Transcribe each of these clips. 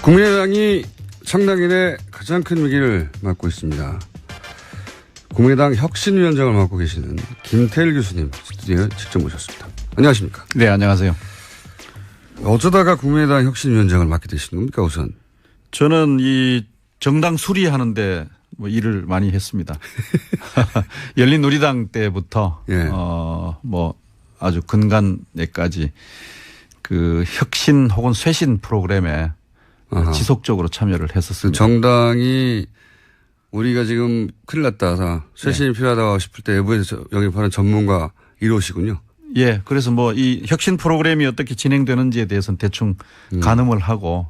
국민의당이 창당 이래 가장 큰 위기를 맞고 있습니다. 국민의당 혁신위원장을 맡고 계시는 김태일 교수님 스튜디오에 직접 모셨습니다. 안녕하십니까? 네, 안녕하세요. 어쩌다가 국민의당 혁신위원장을 맡게 되신 겁니까, 우선? 저는 이 정당 수리하는데 뭐 일을 많이 했습니다. 열린우리당 때부터 예. 뭐 아주 근간에까지 그 혁신 혹은 쇄신 프로그램에 지속적으로 참여를 했었습니다. 정당이 우리가 지금 큰일 났다, 쇄신이 필요하다고 싶을 때 외부에서 영입하는 전문가 1호시군요. 예. 그래서 뭐 이 혁신 프로그램이 어떻게 진행되는지에 대해서는 대충 가늠을 하고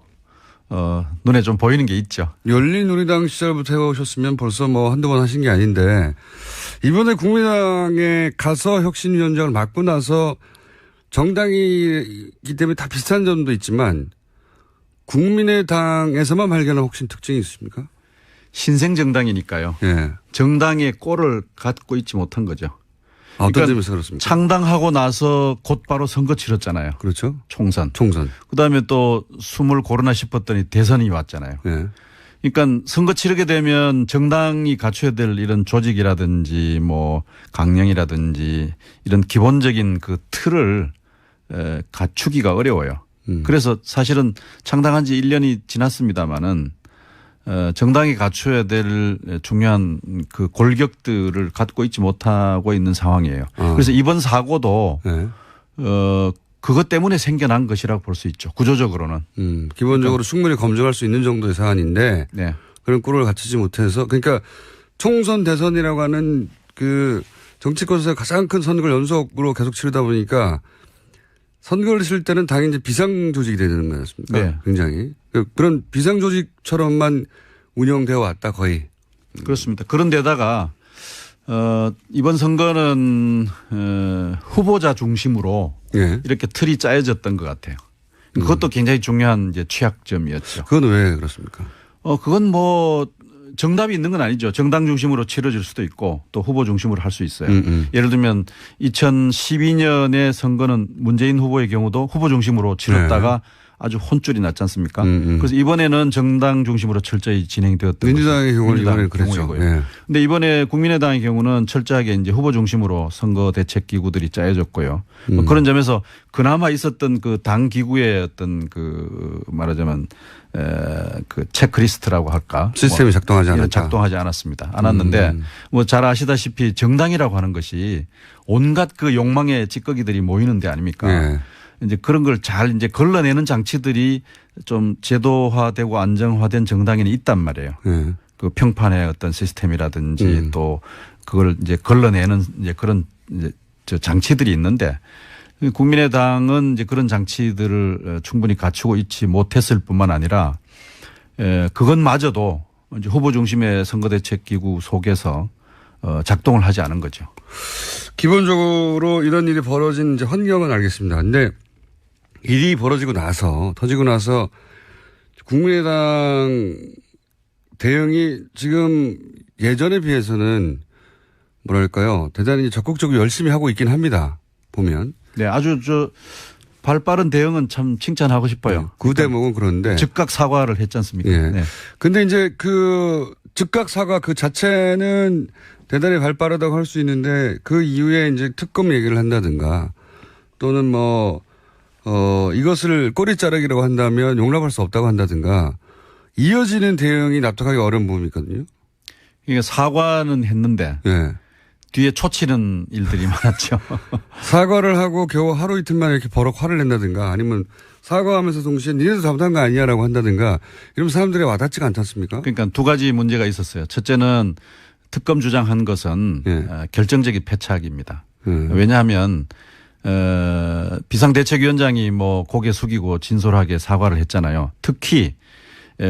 눈에 좀 보이는 게 있죠. 열린우리당 시절부터 해오셨으면 벌써 뭐 한두 번 하신 게 아닌데 이번에 국민의당에 가서 혁신위원장을 맡고 나서 정당이기 때문에 다 비슷한 점도 있지만 국민의당에서만 발견한 혹시 특징이 있습니까? 신생 정당이니까요. 예. 정당의 꼴을 갖고 있지 못한 거죠. 어떤 그러니까 점에서 그렇습니까? 창당하고 나서 곧바로 선거 치렀잖아요. 그렇죠. 총선. 그다음에 또 숨을 고르나 싶었더니 대선이 왔잖아요. 예. 그러니까 선거 치르게 되면 정당이 갖춰야 될 이런 조직이라든지 뭐 강령이라든지 이런 기본적인 그 틀을 갖추기가 어려워요. 그래서 사실은 창당한 지 1년이 지났습니다마는 정당이 갖춰야 될 중요한 그 골격들을 갖고 있지 못하고 있는 상황이에요. 그래서 이번 사고도 네. 그것 때문에 생겨난 것이라고 볼 수 있죠. 구조적으로는. 기본적으로 충분히 검증할 수 있는 정도의 사안인데 네. 그런 꼴을 갖추지 못해서 그러니까 총선 대선이라고 하는 그 정치권에서 가장 큰 선거를 연속으로 계속 치르다 보니까 선거를 치를 때는 당연히 이제 비상조직이 되는 거 아니겠습니까? 네. 굉장히. 그런 비상조직처럼만 운영되어 왔다 거의. 그렇습니다. 그런데다가 이번 선거는 후보자 중심으로 예. 이렇게 틀이 짜여졌던 것 같아요. 그것도 굉장히 중요한 이제 취약점이었죠. 그건 왜 그렇습니까? 그건 뭐 정답이 있는 건 아니죠. 정당 중심으로 치러질 수도 있고 또 후보 중심으로 할 수 있어요. 예를 들면 2012년의 선거는 문재인 후보의 경우도 후보 중심으로 치렀다가 아주 혼쭐이 났지 않습니까? 그래서 이번에는 정당 중심으로 철저히 진행되었던 민주당의 경우는 이번에는 그랬죠. 그런데 이번에 국민의당의 경우는 철저하게 이제 후보 중심으로 선거 대책 기구들이 짜여졌고요. 그런 점에서 그나마 있었던 그 당 기구의 어떤 그 말하자면 그 체크리스트라고 할까? 시스템이 작동하지 않았다. 작동하지 않았는데 뭐 잘 아시다시피 정당이라고 하는 것이 온갖 그 욕망의 찌꺼기들이 모이는 데 아닙니까? 네. 이제 그런 걸 잘 이제 걸러내는 장치들이 좀 제도화되고 안정화된 정당에는 있단 말이에요. 네. 그 평판의 어떤 시스템이라든지 또 그걸 이제 걸러내는 이제 그런 이제 저 장치들이 있는데 국민의당은 이제 그런 장치들을 충분히 갖추고 있지 못했을 뿐만 아니라 그것마저도 이제 후보 중심의 선거대책기구 속에서 작동을 하지 않은 거죠. 기본적으로 이런 일이 벌어진 이제 환경은 알겠습니다. 근데 일이 벌어지고 나서 터지고 나서 국민의당 대응이 지금 예전에 비해서는 뭐랄까요 대단히 적극적으로 열심히 하고 있긴 합니다. 보면. 네, 아주 발 빠른 대응은 참 칭찬하고 싶어요. 그 대목은 그런데 즉각 사과를 했지 않습니까? 예. 네. 근데 이제 그 즉각 사과 그 자체는 대단히 발 빠르다고 할 수 있는데 그 이후에 이제 특검 얘기를 한다든가 또는 이것을 꼬리 자르기라고 한다면 용납할 수 없다고 한다든가 이어지는 대응이 납득하기 어려운 부분이 있거든요. 그러니까 사과는 했는데 예. 뒤에 초치는 일들이 많았죠. 사과를 하고 겨우 하루 이틀 만에 이렇게 버럭 화를 낸다든가 아니면 사과하면서 동시에 니네도 잘못한 거 아니야라고 한다든가 이러면 사람들이 와닿지가 않지 않습니까? 그러니까 두 가지 문제가 있었어요. 첫째는 특검 주장한 것은 결정적인 패착입니다. 왜냐하면 비상대책위원장이 뭐 고개 숙이고 진솔하게 사과를 했잖아요. 특히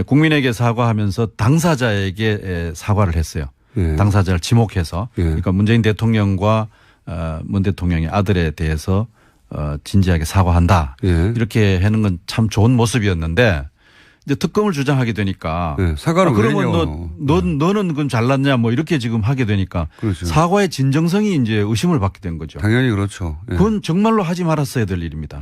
국민에게 사과하면서 당사자에게 사과를 했어요. 당사자를 지목해서 그러니까 문재인 대통령과 문 대통령의 아들에 대해서 진지하게 사과한다. 이렇게 하는 건 참 좋은 모습이었는데 이제 특검을 주장하게 되니까 사과를 그러면 너는 그럼 잘났냐 뭐 이렇게 지금 하게 되니까 그렇죠. 사과의 진정성이 이제 의심을 받게 된 거죠. 당연히 그렇죠. 그건 정말로 하지 말았어야 될 일입니다.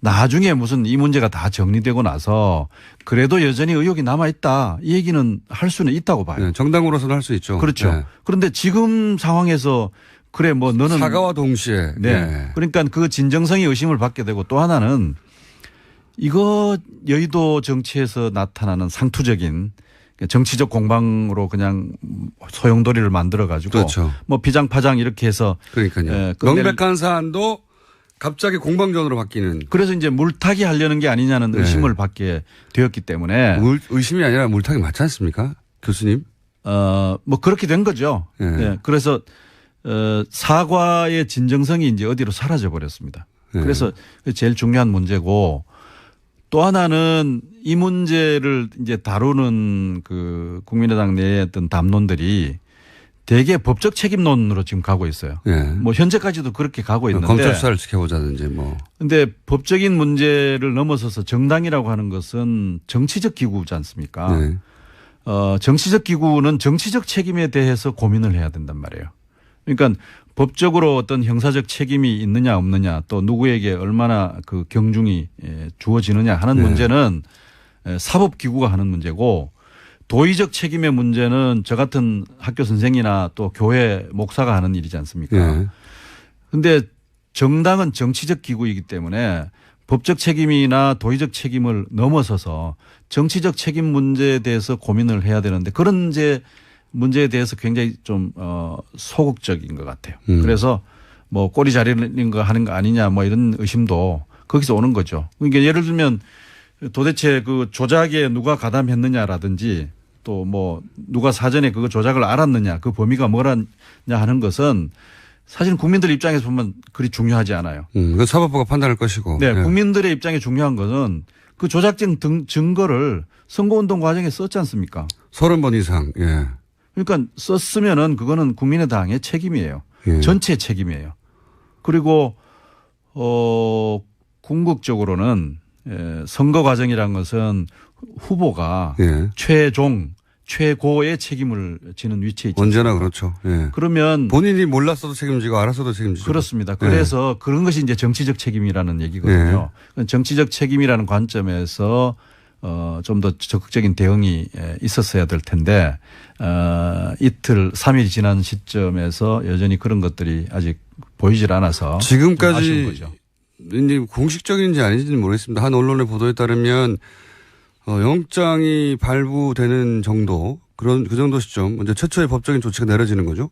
나중에 무슨 이 문제가 다 정리되고 나서 그래도 여전히 의혹이 남아있다. 이 얘기는 할 수는 있다고 봐요. 네, 정당으로서는 할 수 있죠. 그렇죠. 네. 그런데 지금 상황에서 그래 뭐 너는 사과와 동시에. 네. 네. 그러니까 그 진정성이 의심을 받게 되고 또 하나는 이거 여의도 정치에서 나타나는 상투적인 정치적 공방으로 그냥 소용돌이를 만들어 가지고 그렇죠. 뭐 피장파장 이렇게 해서 그러니까요. 끝낼- 명백한 사안도 갑자기 공방전으로 바뀌는. 그래서 이제 물타기 하려는 게 아니냐는 네. 의심을 받게 되었기 때문에 의심이 아니라 물타기 맞지 않습니까? 교수님? 뭐 그렇게 된 거죠. 네. 네. 그래서 사과의 진정성이 이제 어디로 사라져 버렸습니다. 네. 그래서 제일 중요한 문제고 또 하나는 이 문제를 이제 다루는 그 국민의당 내의 어떤 담론들이 대개 법적 책임론으로 지금 가고 있어요. 예. 뭐 현재까지도 그렇게 가고 있는데. 검찰 수사를 지켜보자든지 뭐. 근데 법적인 문제를 넘어서서 정당이라고 하는 것은 정치적 기구지 않습니까? 네. 정치적 기구는 정치적 책임에 대해서 고민을 해야 된단 말이에요. 그러니까 법적으로 어떤 형사적 책임이 있느냐 없느냐 또 누구에게 얼마나 그 경중이 주어지느냐 하는 네. 문제는 사법기구가 하는 문제고 도의적 책임의 문제는 저 같은 학교 선생이나 또 교회 목사가 하는 일이지 않습니까? 그런데 정당은 정치적 기구이기 때문에 법적 책임이나 도의적 책임을 넘어서서 정치적 책임 문제에 대해서 고민을 해야 되는데 그런 이제 문제에 대해서 굉장히 좀 소극적인 것 같아요. 그래서 뭐 꼬리 자르는 거 하는 거 아니냐 뭐 이런 의심도 거기서 오는 거죠. 그러니까 예를 들면 도대체 그 조작에 누가 가담했느냐라든지 또 뭐 누가 사전에 그거 조작을 알았느냐 그 범위가 뭐라냐 하는 것은 사실은 국민들 입장에서 보면 그리 중요하지 않아요. 그 사법부가 판단할 것이고. 네. 예. 국민들의 입장에 중요한 것은 그 조작적 증거를 선거운동 과정에 썼지 않습니까? 30번 이상. 예. 그러니까 썼으면은 그거는 국민의당의 책임이에요. 예. 전체 책임이에요. 그리고 궁극적으로는 선거 과정이란 것은 후보가 예. 최고의 책임을 지는 위치에 있죠. 언제나 그렇죠. 예. 그러면 본인이 몰랐어도 책임지고 알았어도 책임지고. 그렇습니다. 그래서 그런 것이 이제 정치적 책임이라는 얘기거든요. 정치적 책임이라는 관점에서 좀 더 적극적인 대응이 있었어야 될 텐데 이틀 3일 지난 시점에서 여전히 그런 것들이 아직 보이질 않아서 지금까지 아쉬운 거죠. 이제 공식적인지 아닌지는 모르겠습니다. 한 언론의 보도에 따르면 영장이 발부되는 정도 그 정도 시점 이제 최초의 법적인 조치가 내려지는 거죠.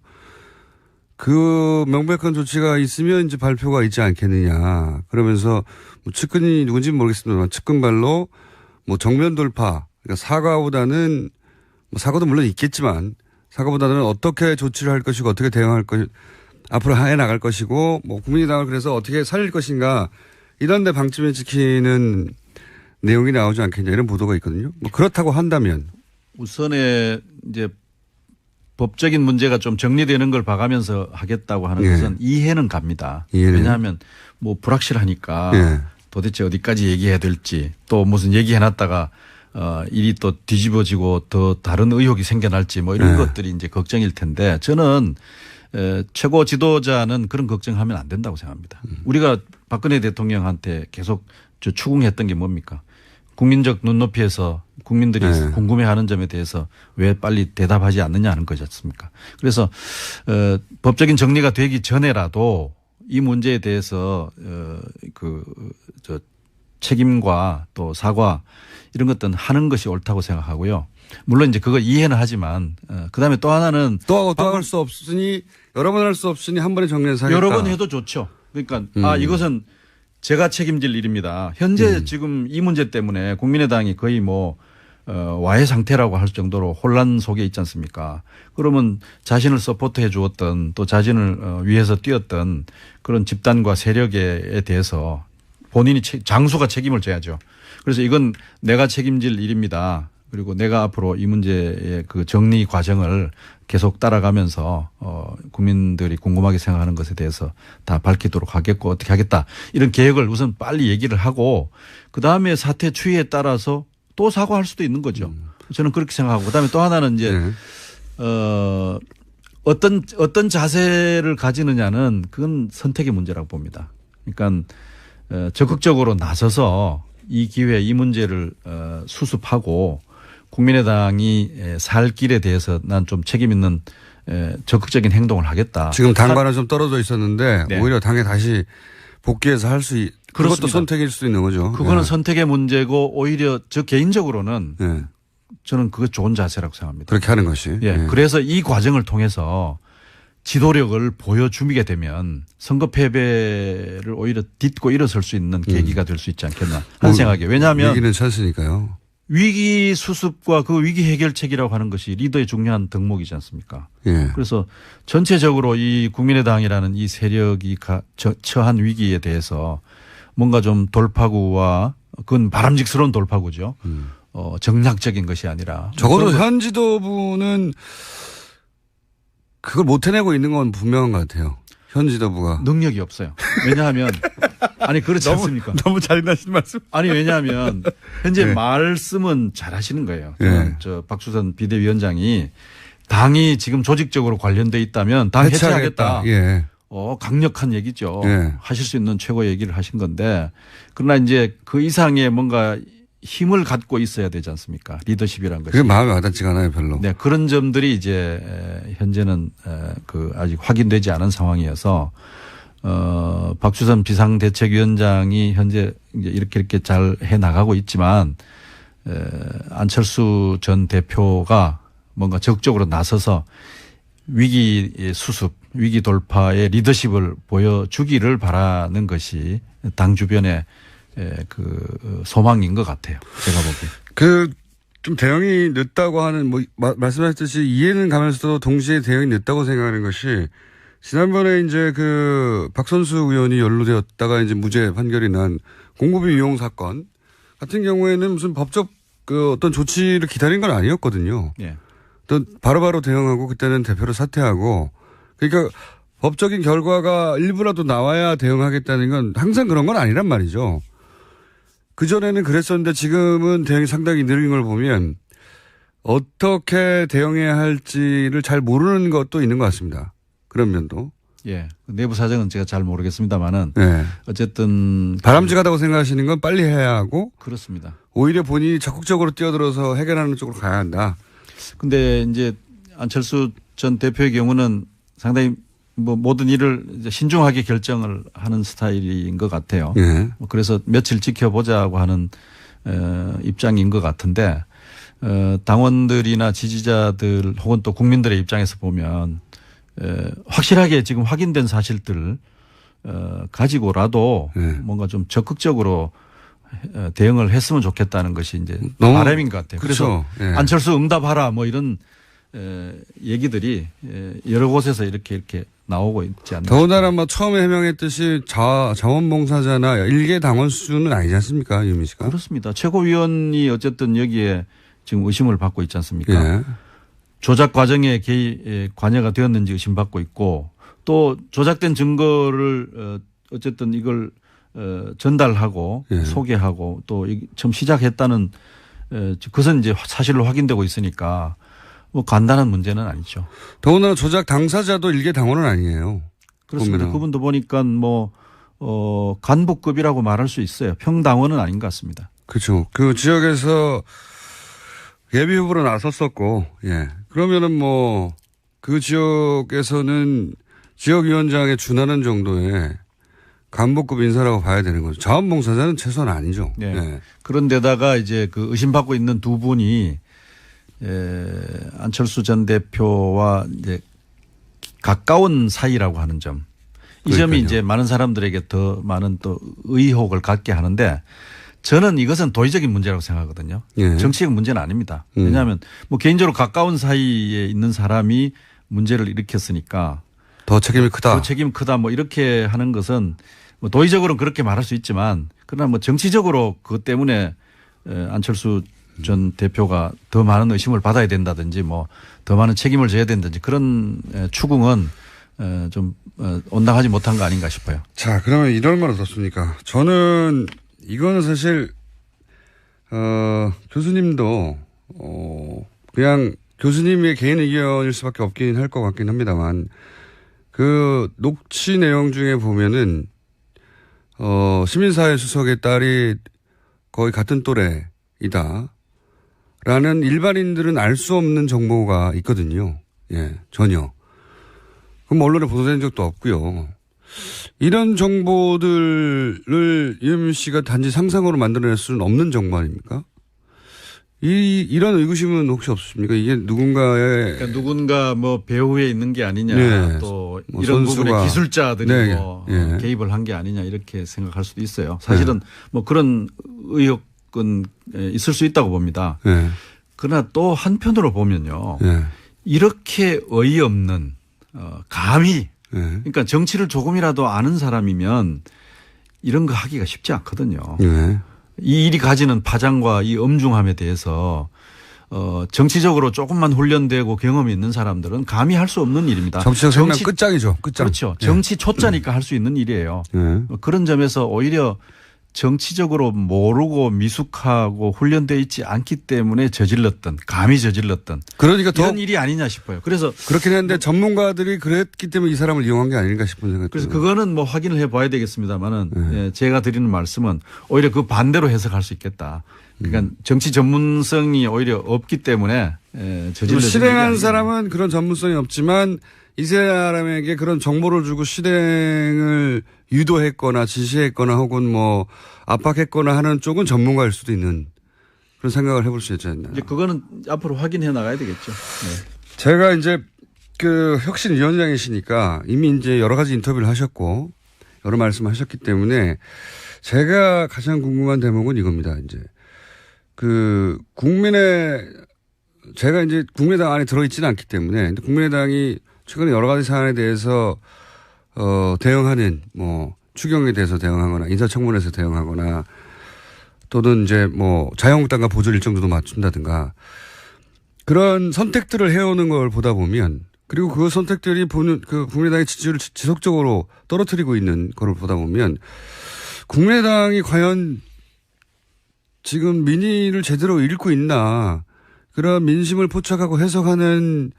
그 명백한 조치가 있으면 이제 발표가 있지 않겠느냐. 그러면서 뭐 측근이 누군지는 모르겠습니다만 측근발로 뭐 정면 돌파 그러니까 사과보다는 뭐 사과도 물론 있겠지만 사과보다는 어떻게 조치를 할 것이고 어떻게 대응할 것 앞으로 해 나갈 것이고 뭐 국민의당을 그래서 어떻게 살릴 것인가 이런 데 방침을 지키는 내용이 나오지 않겠냐 이런 보도가 있거든요. 뭐 그렇다고 한다면 우선에 이제 법적인 문제가 좀 정리되는 걸 봐가면서 하겠다고 하는 것은 이해는 갑니다. 이해는. 왜냐하면 뭐 불확실하니까 예. 도대체 어디까지 얘기해야 될지 또 무슨 얘기해놨다가 일이 또 뒤집어지고 더 다른 의혹이 생겨날지 뭐 이런 것들이 이제 걱정일 텐데 저는 최고 지도자는 그런 걱정하면 안 된다고 생각합니다. 우리가 박근혜 대통령한테 계속 추궁했던 게 뭡니까? 국민적 눈높이에서 국민들이 궁금해하는 점에 대해서 왜 빨리 대답하지 않느냐 하는 거지 않습니까? 그래서 법적인 정리가 되기 전에라도 이 문제에 대해서 책임과 또 사과 이런 것들은 하는 것이 옳다고 생각하고요. 물론 이제 그거 이해는 하지만 그다음에 또 하나는 또 할 수 없으니 여러 번 할 수 없으니 한 번에 정리해서 하겠다. 여러 번 해도 좋죠. 그러니까 이것은 제가 책임질 일입니다. 현재 지금 이 문제 때문에 국민의당이 거의 뭐 와해 상태라고 할 정도로 혼란 속에 있지 않습니까? 그러면 자신을 서포트해 주었던 또 자신을 위해서 뛰었던 그런 집단과 세력에 대해서 본인이 장수가 책임을 져야죠. 그래서 이건 내가 책임질 일입니다. 그리고 내가 앞으로 이 문제의 그 정리 과정을 계속 따라가면서 국민들이 궁금하게 생각하는 것에 대해서 다 밝히도록 하겠고 어떻게 하겠다. 이런 계획을 우선 빨리 얘기를 하고 그다음에 사태 추이에 따라서 또 사과할 수도 있는 거죠. 저는 그렇게 생각하고 그다음에 또 하나는 이제 어떤 자세를 가지느냐는 그건 선택의 문제라고 봅니다. 그러니까 적극적으로 나서서 이 기회 이 문제를 수습하고 국민의당이 살 길에 대해서 난 좀 책임 있는 적극적인 행동을 하겠다. 지금 당과는 좀 떨어져 있었는데 네. 오히려 당에 다시 복귀해서 그것도 그렇습니다. 선택일 수 있는 거죠. 그거는 예. 선택의 문제고 오히려 저 개인적으로는 예. 저는 그거 좋은 자세라고 생각합니다. 그렇게 하는 것이. 예. 예. 그래서 이 과정을 통해서 지도력을 보여주게 되면 선거 패배를 오히려 딛고 일어설 수 있는 계기가 될 수 있지 않겠나 하는 생각이에요. 왜냐하면 위기는 찬스니까요. 위기 수습과 그 위기 해결책이라고 하는 것이 리더의 중요한 덕목이지 않습니까? 예. 그래서 전체적으로 이 국민의당이라는 이 세력이 처한 위기에 대해서 뭔가 좀 돌파구와 그건 바람직스러운 돌파구죠. 정략적인 것이 아니라. 적어도 현 지도부는 그걸 못 해내고 있는 건 분명한 것 같아요. 현 지도부가. 능력이 없어요. 왜냐하면 아니 그렇지 않습니까? 너무 잘나신 말씀. 아니 왜냐하면 현재 네. 말씀은 잘 하시는 거예요. 네. 저 박수선 비대위원장이 당이 지금 조직적으로 관련돼 있다면 당 해체하겠다. 예. 강력한 얘기죠. 네. 하실 수 있는 최고 얘기를 하신 건데 그러나 이제 그 이상의 뭔가 힘을 갖고 있어야 되지 않습니까? 리더십이란 것이. 그게 마음에 와닿지가 않아요, 별로. 네, 그런 점들이 이제 현재는 그 아직 확인되지 않은 상황이어서 박주선 비상대책위원장이 현재 이제 이렇게 잘 해 나가고 있지만 안철수 전 대표가 뭔가 적극적으로 나서서 위기 수습, 위기 돌파의 리더십을 보여주기를 바라는 것이 당 주변의 그 소망인 것 같아요. 제가 보기에. 좀 대응이 늦다고 하는 말씀하셨듯이 이해는 가면서도 동시에 대응이 늦다고 생각하는 것이 지난번에 이제 박선수 의원이 연루되었다가 이제 무죄 판결이 난 공급비 이용 사건 같은 경우에는 무슨 법적 어떤 조치를 기다린 건 아니었거든요. 예. 또 바로바로 대응하고 그때는 대표를 사퇴하고 그러니까 법적인 결과가 일부라도 나와야 대응하겠다는 건 항상 그런 건 아니란 말이죠. 그전에는 그랬었는데 지금은 대응이 상당히 느린 걸 보면 어떻게 대응해야 할지를 잘 모르는 것도 있는 것 같습니다. 그런 면도. 예. 내부 사정은 제가 잘 모르겠습니다만은 네. 어쨌든 바람직하다고 생각하시는 건 빨리 해야 하고 그렇습니다. 오히려 본인이 적극적으로 뛰어들어서 해결하는 쪽으로 가야 한다. 근데 이제 안철수 전 대표의 경우는 상당히 모든 일을 이제 신중하게 결정을 하는 스타일인 것 같아요. 예. 그래서 며칠 지켜보자고 하는 입장인 것 같은데 당원들이나 지지자들 혹은 또 국민들의 입장에서 보면 확실하게 지금 확인된 사실들 가지고라도 뭔가 좀 적극적으로 대응을 했으면 좋겠다는 것이 이제 바람인 것 같아요. 그렇죠. 그래서 안철수 응답하라 뭐 이런 얘기들이 여러 곳에서 이렇게 나오고 있지 않나. 더군다나 처음에 해명했듯이 자원봉사자나 일개 당원 수준은 아니지 않습니까, 유민 씨가? 그렇습니다. 최고위원이 어쨌든 여기에 지금 의심을 받고 있지 않습니까? 예. 조작 과정에 관여가 되었는지 의심받고 있고 또 조작된 증거를 어쨌든 이걸 전달하고 예. 소개하고 또 처음 시작했다는 그것은 이제 사실로 확인되고 있으니까 간단한 문제는 아니죠. 더군다나 조작 당사자도 일개 당원은 아니에요. 그렇습니다. 보면은. 그분도 보니까 간부급이라고 말할 수 있어요. 평당원은 아닌 것 같습니다. 그렇죠. 그 지역에서 예비 후보로 나섰었고, 예. 그러면은 그 지역에서는 지역위원장에 준하는 정도의 간부급 인사라고 봐야 되는 거죠. 자원봉사자는 최소한 아니죠. 네. 예. 그런데다가 이제 그 의심받고 있는 두 분이 안철수 전 대표와 이제 가까운 사이라고 하는 점. 이 그러니까요. 점이 이제 많은 사람들에게 더 많은 또 의혹을 갖게 하는데 저는 이것은 도의적인 문제라고 생각하거든요. 예. 정치적 문제는 아닙니다. 왜냐하면 개인적으로 가까운 사이에 있는 사람이 문제를 일으켰으니까 더 책임이 크다. 더 책임 크다 이렇게 하는 것은 도의적으로는 그렇게 말할 수 있지만 그러나 정치적으로 그것 때문에 안철수 전 대표가 더 많은 의심을 받아야 된다든지 더 많은 책임을 져야 된다든지 그런 추궁은 좀 온당하지 못한 거 아닌가 싶어요. 자, 그러면 이런 건 어떻습니까? 저는 이거는 사실 교수님도 그냥 교수님의 개인 의견일 수밖에 없긴 할 것 같긴 합니다만 그 녹취 내용 중에 보면은 시민사회 수석의 딸이 거의 같은 또래이다. 라는 일반인들은 알 수 없는 정보가 있거든요. 예, 전혀. 그럼 언론에 보도된 적도 없고요. 이런 정보들을 이현미 씨가 단지 상상으로 만들어낼 수는 없는 정보 아닙니까? 이런 의구심은 혹시 없으십니까? 이게 누군가의. 그러니까 누군가 뭐 배후에 있는 게 아니냐. 네. 또 뭐 이런 선수가. 부분에 기술자들이 네. 뭐 네. 개입을 한 게 아니냐 이렇게 생각할 수도 있어요. 사실은 뭐 그런 의혹은 있을 수 있다고 봅니다. 네. 그러나 또 한편으로 보면요. 네. 이렇게 어이없는 감히 네. 그러니까 정치를 조금이라도 아는 사람이면 이런 거 하기가 쉽지 않거든요. 네. 이 일이 가지는 파장과 이 엄중함에 대해서 정치적으로 조금만 훈련되고 경험이 있는 사람들은 감히 할 수 없는 일입니다. 정치적 생명 끝장이죠. 끝장. 그렇죠. 정치 초짜니까 할 수 있는 일이에요. 네. 그런 점에서 오히려 정치적으로 모르고 미숙하고 훈련되어 있지 않기 때문에 저질렀던 감히 저질렀던 그러니까 더 이런 일이 아니냐 싶어요. 그래서 그렇긴 한데 전문가들이 그랬기 때문에 이 사람을 이용한 게 아닌가 싶은 생각이 그래서 들어요. 그거는 뭐 확인을 해봐야 되겠습니다만은 예, 제가 드리는 말씀은 오히려 그 반대로 해석할 수 있겠다. 그러니까 정치 전문성이 오히려 없기 때문에 저질렀던 실행한 사람은 그런 전문성이 없지만 이 사람에게 그런 정보를 주고 실행을 유도했거나 지시했거나 혹은 뭐 압박했거나 하는 쪽은 전문가일 수도 있는 그런 생각을 해볼 수 있지 않나. 이제 그거는 앞으로 확인해 나가야 되겠죠. 네. 제가 이제 그 혁신위원장이시니까 이미 이제 여러 가지 인터뷰를 하셨고 여러 말씀하셨기 때문에 제가 가장 궁금한 대목은 이겁니다. 이제 그 제가 이제 국민의당 안에 들어있지는 않기 때문에 근데 국민의당이 최근에 여러 가지 사안에 대해서 대응하는 뭐 추경에 대해서 대응하거나 인사청문회에서 대응하거나 또는 이제 뭐 자유한국당과 보조 일정도 맞춘다든가 그런 선택들을 해오는 걸 보다 보면 그리고 그 선택들이 보는 그 국민의당의 지지율을 지속적으로 떨어뜨리고 있는 거를 보다 보면 국민의당이 과연 지금 민의를 제대로 읽고 있나 그런 민심을 포착하고 해석하는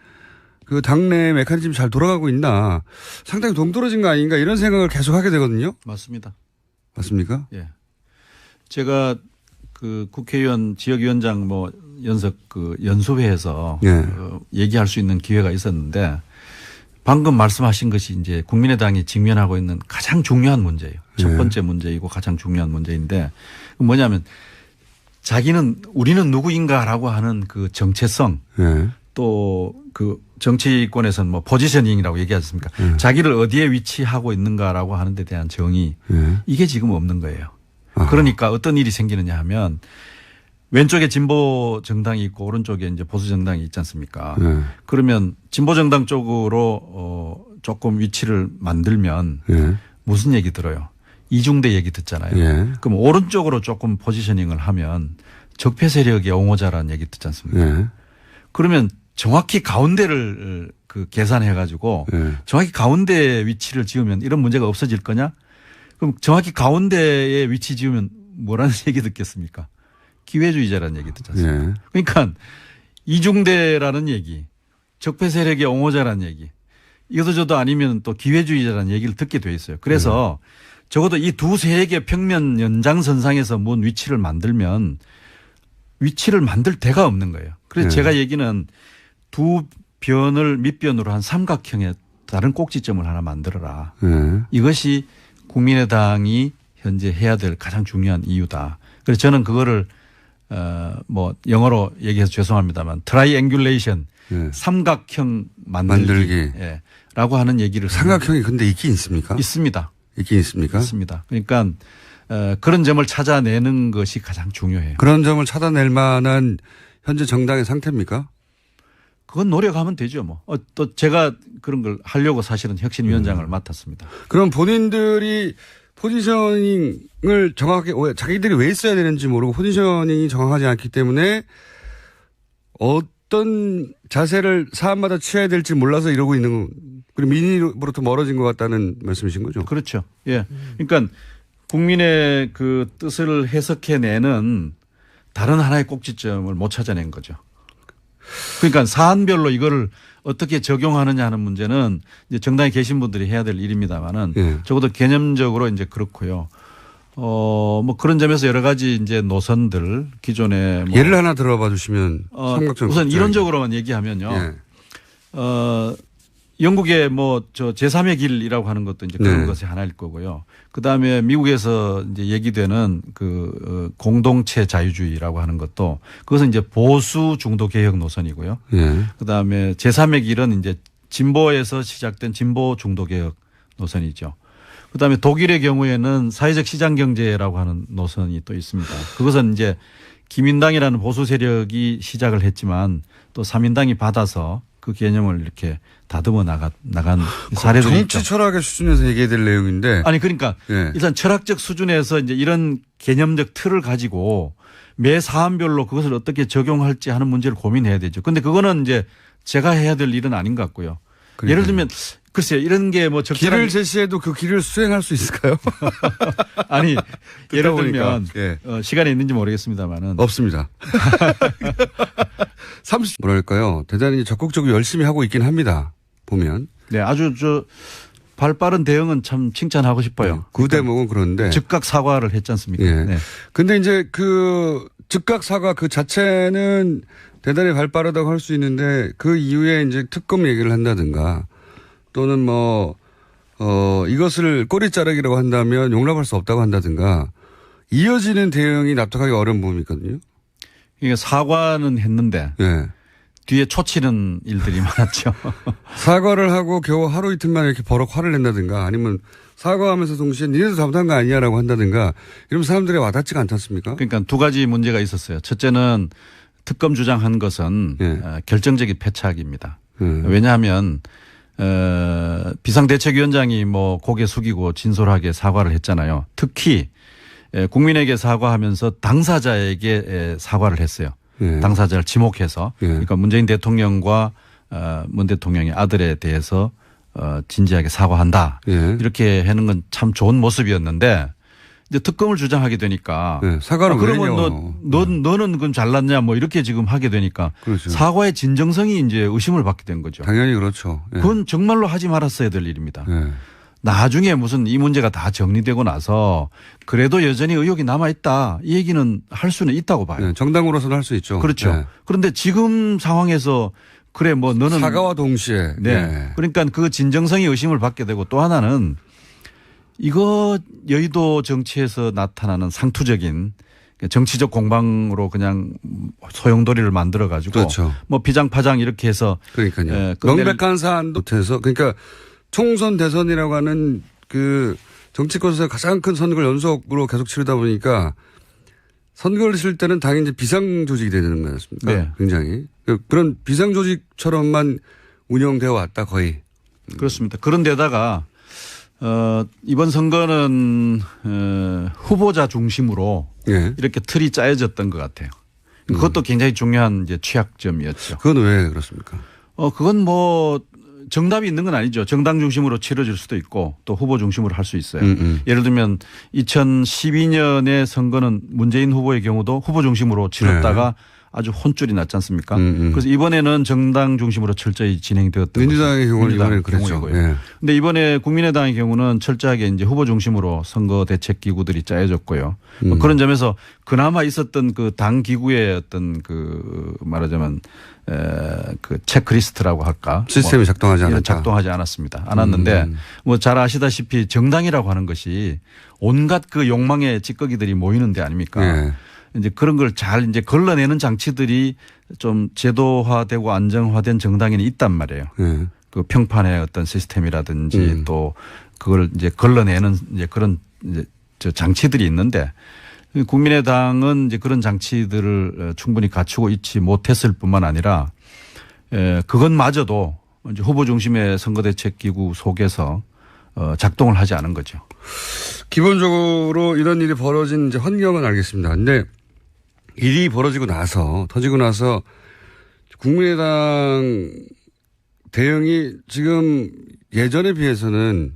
그 당내 메커니즘이 잘 돌아가고 있나 상당히 동떨어진 거 아닌가 이런 생각을 계속 하게 되거든요. 맞습니다. 맞습니까? 예. 제가 그 국회의원 지역위원장 뭐 연석 그 연수회에서 예. 얘기할 수 있는 기회가 있었는데 방금 말씀하신 것이 이제 국민의당이 직면하고 있는 가장 중요한 문제예요. 첫 번째 문제이고 가장 중요한 문제인데 뭐냐면 자기는 우리는 누구인가라고 하는 그 정체성 예. 또 그 정치권에서는 뭐 포지셔닝이라고 얘기하지 않습니까? 자기를 어디에 위치하고 있는가라고 하는 데 대한 정의 이게 지금 없는 거예요. 그러니까 어떤 일이 생기느냐 하면 왼쪽에 진보 정당이 있고 오른쪽에 이제 보수 정당이 있지 않습니까? 그러면 진보 정당 쪽으로 조금 위치를 만들면 무슨 얘기 들어요? 이중대 얘기 듣잖아요. 그럼 오른쪽으로 조금 포지셔닝을 하면 적폐 세력의 옹호자라는 얘기 듣지 않습니까? 그러면 정확히 가운데를 그 계산해 가지고 정확히 가운데 위치를 지으면 이런 문제가 없어질 거냐? 그럼 정확히 가운데에 위치 지으면 뭐라는 얘기 듣겠습니까? 기회주의자라는 얘기 듣지 않습니까? 그러니까 이중대라는 얘기, 적폐 세력의 옹호자라는 얘기, 이것도 저도 아니면 또 기회주의자라는 얘기를 듣게 돼 있어요. 그래서 적어도 이 두 세력의 평면 연장선상에서 뭔 위치를 만들면 위치를 만들 데가 없는 거예요. 그래서 제가 얘기는 두 변을 밑변으로 한 삼각형의 다른 꼭지점을 하나 만들어라. 이것이 국민의당이 현재 해야 될 가장 중요한 이유다. 그래서 저는 그거를 뭐 영어로 얘기해서 죄송합니다만 트라이앵귤레이션 삼각형 만들기. 예. 라고 하는 얘기를 삼각형이 근데 있긴 있습니까? 있습니다. 있긴 있습니까? 있습니다. 그러니까 그런 점을 찾아내는 것이 가장 중요해요. 그런 점을 찾아낼 만한 현재 정당의 상태입니까? 그건 노력하면 되죠. 뭐. 또 제가 그런 걸 하려고 사실은 혁신위원장을 맡았습니다. 그럼 본인들이 포지셔닝을 정확하게 자기들이 왜 써야 되는지 모르고 포지셔닝이 정확하지 않기 때문에 어떤 자세를 사안마다 취해야 될지 몰라서 이러고 있는 그리고 민의로부터 멀어진 것 같다는 말씀이신 거죠? 그렇죠. 예. 그러니까 국민의 그 뜻을 해석해내는 다른 하나의 꼭지점을 못 찾아낸 거죠. 그러니까 사안별로 이거를 어떻게 적용하느냐 하는 문제는 이제 정당에 계신 분들이 해야 될 일입니다만은 적어도 개념적으로 이제 그렇고요. 뭐 그런 점에서 여러 가지 이제 노선들 기존에 뭐 예를 하나 들어봐 주시면 우선 이론적으로만 얘기하면요. 영국의 뭐 저 제3의 길이라고 하는 것도 이제 그런 것이 하나일 거고요. 그 다음에 미국에서 이제 얘기되는 그 공동체 자유주의라고 하는 것도 그것은 이제 보수 중도 개혁 노선이고요. 그 다음에 제3의 길은 이제 진보에서 시작된 진보 중도 개혁 노선이죠. 그 다음에 독일의 경우에는 사회적 시장 경제라고 하는 노선이 또 있습니다. 그것은 이제 기민당이라는 보수 세력이 시작을 했지만 또 3인당이 받아서 그 개념을 이렇게 다듬어 나간 사례들이 있죠. 정치 철학의 수준에서 얘기해야 될 내용인데. 아니 그러니까 일단 철학적 수준에서 이제 이런 개념적 틀을 가지고 매 사안별로 그것을 어떻게 적용할지 하는 문제를 고민해야 되죠. 그런데 그거는 이제 제가 해야 될 일은 아닌 것 같고요. 그러니까요. 예를 들면 글쎄요. 이런 게 뭐 길을 제시해도 그 길을 수행할 수 있을까요? 아니 예를 들면 시간이 있는지 모르겠습니다만은 없습니다. 뭐랄까요. 대단히 적극적으로 열심히 하고 있긴 합니다. 보면. 네. 아주 발빠른 대응은 참 칭찬하고 싶어요. 그 대목은 그런데. 즉각 사과를 했지 않습니까? 네. 근데 이제 그 즉각 사과 그 자체는 대단히 발빠르다고 할 수 있는데 그 이후에 이제 특검 얘기를 한다든가 또는 뭐, 이것을 꼬리 자르기라고 한다면 용납할 수 없다고 한다든가 이어지는 대응이 납득하기 어려운 부분이 있거든요. 그러니까 사과는 했는데 뒤에 초치는 일들이 많았죠. 사과를 하고 겨우 하루 이틀 만에 이렇게 버럭 화를 낸다든가 아니면 사과하면서 동시에 니네도 잘못한 거 아니야라고 한다든가 이러면 사람들이 와닿지가 않지 않습니까? 그러니까 두 가지 문제가 있었어요. 첫째는 특검 주장한 것은 결정적인 패착입니다. 왜냐하면 비상대책위원장이 뭐 고개 숙이고 진솔하게 사과를 했잖아요. 특히 국민에게 사과하면서 당사자에게 사과를 했어요. 당사자를 지목해서. 그러니까 문재인 대통령과 문 대통령의 아들에 대해서 진지하게 사과한다. 이렇게 하는 건 참 좋은 모습이었는데 이제 특검을 주장하게 되니까 사과를 그러면 너는 그건 잘났냐 뭐 이렇게 지금 하게 되니까 그렇죠. 사과의 진정성이 이제 의심을 받게 된 거죠. 당연히 그렇죠. 그건 정말로 하지 말았어야 될 일입니다. 나중에 무슨 이 문제가 다 정리되고 나서 그래도 여전히 의혹이 남아있다. 이 얘기는 할 수는 있다고 봐요. 정당으로서는 할 수 있죠. 그렇죠. 그런데 지금 상황에서 그래 뭐 너는 사과와 동시에. 그러니까 그 진정성이 의심을 받게 되고 또 하나는 이거 여의도 정치에서 나타나는 상투적인 정치적 공방으로 그냥 소용돌이를 만들어 가지고 그렇죠. 뭐 피장파장 이렇게 해서 그러니까요. 명백한 사안도 못해서 그러니까 총선 대선이라고 하는 그 정치권에서 가장 큰 선거를 연속으로 계속 치르다 보니까 선거를 치를 때는 당연히 이제 비상조직이 되는 거 아니겠습니까? 굉장히. 그런 비상조직처럼만 운영되어 왔다 거의. 그렇습니다. 그런데다가 이번 선거는 후보자 중심으로 이렇게 틀이 짜여졌던 것 같아요. 그것도 굉장히 중요한 이제 취약점이었죠. 그건 왜 그렇습니까? 그건 뭐 정답이 있는 건 아니죠. 정당 중심으로 치러질 수도 있고 또 후보 중심으로 할 수 있어요. 예를 들면 2012년의 선거는 문재인 후보의 경우도 후보 중심으로 치렀다가 아주 혼쭐이 났지 않습니까? 그래서 이번에는 정당 중심으로 철저히 진행되었던 민주당의 경우는 이번에 그랬죠. 그런데 이번에 국민의당의 경우는 철저하게 이제 후보 중심으로 선거 대책 기구들이 짜여졌고요. 그런 점에서 그나마 있었던 그 당 기구의 어떤 그 말하자면 그 체크리스트라고 할까? 시스템이 작동하지 않았다. 작동하지 않았는데 뭐 잘 아시다시피 정당이라고 하는 것이 온갖 그 욕망의 찌꺼기들이 모이는 데 아닙니까? 이제 그런 걸 잘 이제 걸러내는 장치들이 좀 제도화되고 안정화된 정당에는 있단 말이에요. 그 평판의 어떤 시스템이라든지 또 그걸 이제 걸러내는 이제 그런 이제 저 장치들이 있는데 국민의당은 이제 그런 장치들을 충분히 갖추고 있지 못했을 뿐만 아니라 그것마저도 이제 후보 중심의 선거대책기구 속에서 작동을 하지 않은 거죠. 기본적으로 이런 일이 벌어진 이제 환경은 알겠습니다. 근데 일이 벌어지고 나서 터지고 나서 국민의당 대응이 지금 예전에 비해서는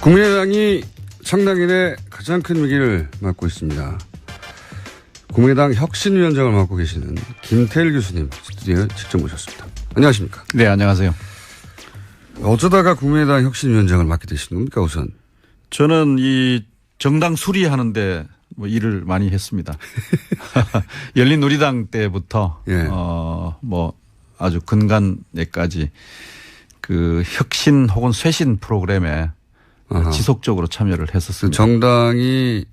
국민의당이 창당일에 가장 큰 위기를 맞고 있습니다. 국민의당 혁신위원장을 맡고 계시는 김태일 교수님 스튜디오에 직접 모셨습니다. 안녕하십니까? 네, 안녕하세요. 어쩌다가 국민의당 혁신위원장을 맡게 되신 겁니까 우선? 저는 이 정당 수리하는데 뭐 일을 많이 했습니다. 열린우리당 때부터 예. 뭐 아주 근간에까지 그 혁신 혹은 쇄신 프로그램에 아하. 지속적으로 참여를 그 했었습니다. 정당이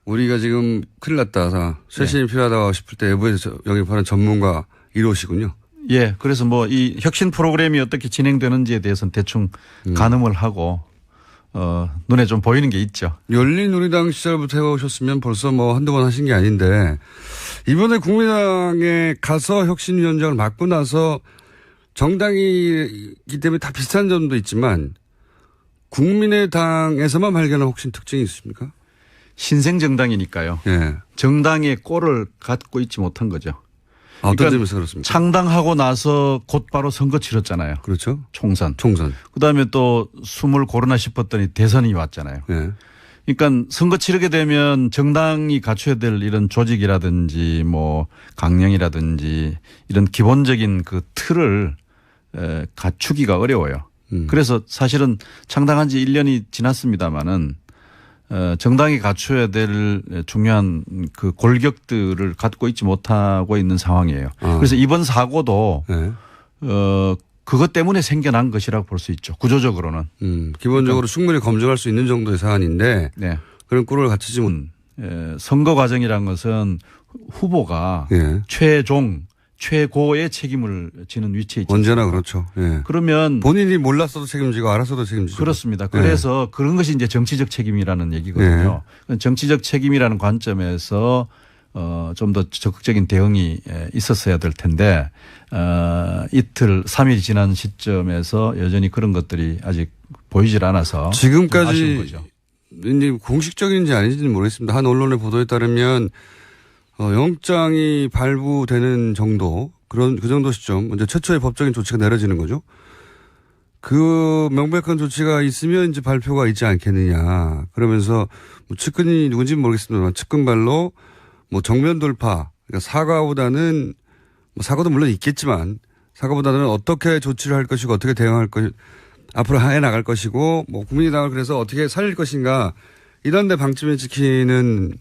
우리가 지금 큰일 났다. 쇄신이 필요하다고 싶을 때 외부에서 영입하는 전문가 1호시군요. 예. 그래서 뭐 이 혁신 프로그램이 어떻게 진행되는지에 대해서는 대충 가늠을 하고 눈에 좀 보이는 게 있죠. 열린우리당 시절부터 해오셨으면 벌써 뭐 한두 번 하신 게 아닌데 이번에 국민당에 가서 혁신위원장을 맡고 나서 정당이기 때문에 다 비슷한 점도 있지만 국민의당에서만 발견한 혹시 특징이 있습니까? 신생 정당이니까요. 예. 정당의 꼴을 갖고 있지 못한 거죠. 어떤 그러니까 점에서 그렇습니까? 창당하고 나서 곧바로 선거 치렀잖아요. 그렇죠. 총선. 그다음에 또 숨을 고르나 싶었더니 대선이 왔잖아요. 예. 그러니까 선거 치르게 되면 정당이 갖춰야 될 이런 조직이라든지 뭐 강령이라든지 이런 기본적인 그 틀을 갖추기가 어려워요. 그래서 사실은 창당한 지 1년이 지났습니다마는 정당이 갖춰야 될 중요한 그 골격들을 갖고 있지 못하고 있는 상황이에요. 그래서 이번 사고도 예. 그것 때문에 생겨난 것이라고 볼 수 있죠. 구조적으로는. 기본적으로 충분히 검증할 수 있는 정도의 사안인데 네. 그런 꿀을 갖추지 못. 선거 과정이란 것은 후보가 예. 최고의 책임을 지는 위치에 있죠. 언제나 그렇죠. 예. 그러면 본인이 몰랐어도 책임지고 알았어도 책임지고. 그렇습니다. 그래서 그런 것이 이제 정치적 책임이라는 얘기거든요. 정치적 책임이라는 관점에서 좀 더 적극적인 대응이 있었어야 될 텐데 이틀 3일 지난 시점에서 여전히 그런 것들이 아직 보이질 않아서 지금까지 이제 공식적인지 아닌지는 모르겠습니다. 한 언론의 보도에 따르면 영장이 발부되는 정도 그 정도 시점 이제 최초의 법적인 조치가 내려지는 거죠. 그 명백한 조치가 있으면 이제 발표가 있지 않겠느냐. 그러면서 뭐 측근이 누군지는 모르겠습니다만 측근발로 뭐 정면 돌파, 그러니까 사과보다는 뭐 사과도 물론 있겠지만 사과보다는 어떻게 조치를 할 것이고 어떻게 대응할 것, 앞으로 해 나갈 것이고 뭐 국민의당을 그래서 어떻게 살릴 것인가 이런 데 방침을 지키는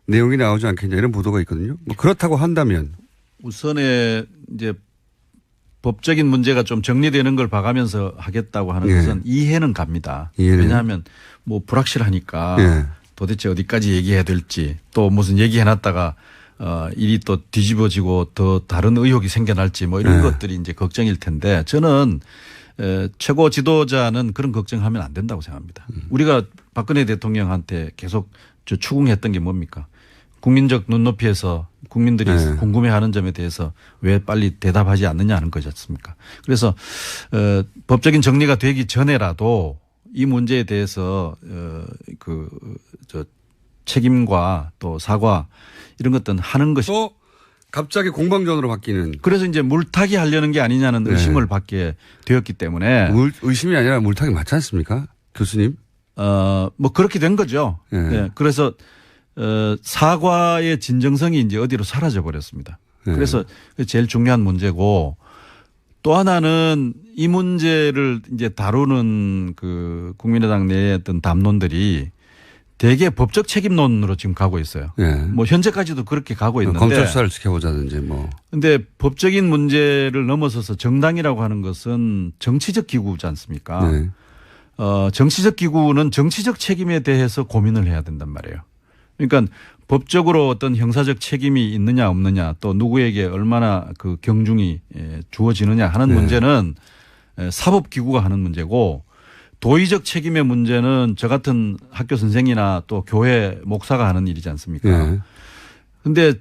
내용이 나오지 않겠냐 이런 보도가 있거든요. 뭐 그렇다고 한다면 우선에 이제 법적인 문제가 좀 정리되는 걸 봐가면서 하겠다고 하는 것은 이해는 갑니다. 왜냐하면 뭐 불확실하니까 도대체 어디까지 얘기해야 될지 또 무슨 얘기해놨다가 일이 또 뒤집어지고 더 다른 의혹이 생겨날지 뭐 이런 것들이 이제 걱정일 텐데 저는 최고 지도자는 그런 걱정하면 안 된다고 생각합니다. 우리가 박근혜 대통령한테 계속 추궁했던 게 뭡니까? 국민적 눈높이에서 국민들이 궁금해하는 점에 대해서 왜 빨리 대답하지 않느냐 하는 거지 않습니까? 그래서 법적인 정리가 되기 전에라도 이 문제에 대해서 책임과 또 사과 이런 것들은 하는 것이 또 갑자기 공방전으로 바뀌는. 그래서 이제 물타기 하려는 게 아니냐는 의심을 받게 되었기 때문에 의심이 아니라 물타기 맞지 않습니까? 교수님? 뭐 그렇게 된 거죠. 네. 그래서 사과의 진정성이 이제 어디로 사라져 버렸습니다. 그래서 제일 중요한 문제고 또 하나는 이 문제를 이제 다루는 그 국민의당 내의 어떤 담론들이 대개 법적 책임론으로 지금 가고 있어요. 뭐 현재까지도 그렇게 가고 있는데. 검찰 수사를 지켜보자든지 뭐. 근데 법적인 문제를 넘어서서 정당이라고 하는 것은 정치적 기구지 않습니까? 정치적 기구는 정치적 책임에 대해서 고민을 해야 된단 말이에요. 그러니까 법적으로 어떤 형사적 책임이 있느냐 없느냐 또 누구에게 얼마나 그 경중이 주어지느냐 하는 문제는 사법기구가 하는 문제고 도의적 책임의 문제는 저 같은 학교 선생이나 또 교회 목사가 하는 일이지 않습니까? 그런데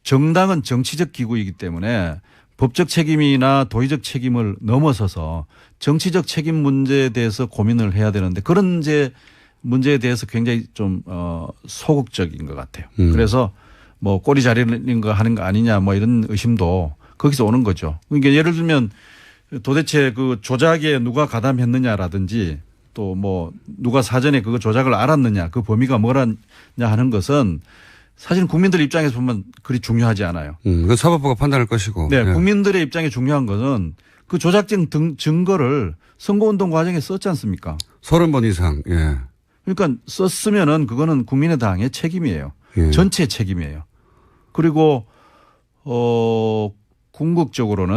정당은 정치적 기구이기 때문에 법적 책임이나 도의적 책임을 넘어서서 정치적 책임 문제에 대해서 고민을 해야 되는데 그런 이제 문제에 대해서 굉장히 좀 소극적인 것 같아요. 그래서 뭐 꼬리 자르는 거 하는 거 아니냐 뭐 이런 의심도 거기서 오는 거죠. 그러니까 예를 들면 도대체 그 조작에 누가 가담했느냐라든지 또 뭐 누가 사전에 그거 조작을 알았느냐 그 범위가 뭐라냐 하는 것은 사실 국민들 입장에서 보면 그리 중요하지 않아요. 그 사법부가 판단할 것이고. 네. 국민들의 입장에 중요한 것은 그 조작적 증거를 선거운동 과정에 썼지 않습니까? 30번 이상. 그러니까 썼으면은 그거는 국민의당의 책임이에요. 예. 전체 책임이에요. 그리고 궁극적으로는